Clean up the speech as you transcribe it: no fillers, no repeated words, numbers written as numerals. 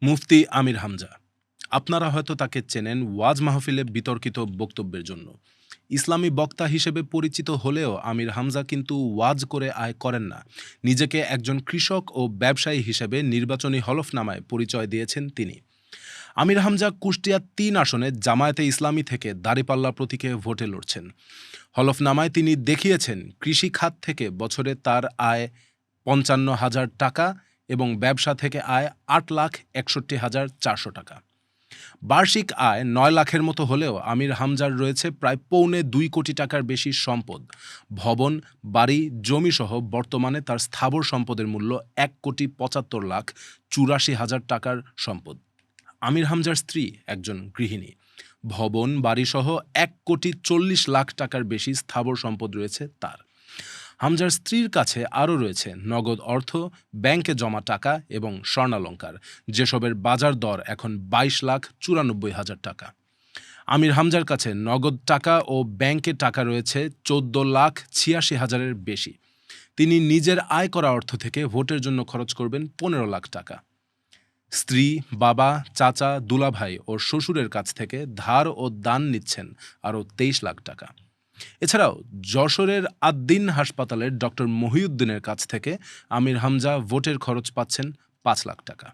মুফতি আমির হামজা। আপনারা হয়তো তাকে চেনেন ওয়াজ মাহফিলে বিতর্কিত বক্তব্যের জন্য। ইসলামী বক্তা হিসেবে পরিচিত হলেও আমির হামজা কিন্তু ওয়াজ করে আয় করেন না। নিজেকে একজন কৃষক ও ব্যবসায়ী হিসেবে নির্বাচনী হলফনামায় পরিচয় দিয়েছেন তিনি। আমির হামজা কুষ্টিয়া ৩ আসনে জামায়াতে ইসলামী থেকে দাঁড়িপাল্লা প্রতীকে ভোটে লড়ছেন। হলফনামায় তিনি দেখিয়েছেন কৃষি খাত থেকে বছরে তার আয় ৫৫,০০০ টাকা এবং ব্যবসা থেকে আয় ৮,৬১,৪০০ টাকা। বার্ষিক আয় ৯ লাখের মতো হলেও আমির হামজার রয়েছে প্রায় ২.৫ কোটি টাকার বেশি সম্পদ। ভবন, বাড়ি, জমিসহ বর্তমানে তার স্থাবর সম্পদের মূল্য ১,৭৫,৮৪,০০০ টাকার সম্পদ। আমির হামজার স্ত্রী একজন গৃহিণী। ভবন, বাড়িসহ ১,৪০,০০,০০০ টাকার বেশি স্থাবর সম্পদ রয়েছে তার। হামজার স্ত্রীর কাছে আরও রয়েছে নগদ অর্থ, ব্যাংকে জমা টাকা এবং স্বর্ণালংকার, যেসবের বাজার দর এখন ২২,৯৪,০০০ টাকা। আমির হামজার কাছে নগদ টাকা ও ব্যাংকে টাকা রয়েছে ১৪,৮৬,০০০-এর বেশি। তিনি নিজের আয় করা অর্থ থেকে ভোটের জন্য খরচ করবেন ১৫ লাখ টাকা। স্ত্রী, বাবা, চাচা, দুলাভাই ও শ্বশুরের কাছ থেকে ধার ও দান নিচ্ছেন আরও ২৩ লাখ টাকা। এছাড়াও যশোরের আদ্দিন হাসপাতালের ডক্টর মহিউদ্দিনের কাছ থেকে আমির হামজা ভোটের খরচ পাচ্ছেন ৫ লাখ টাকা।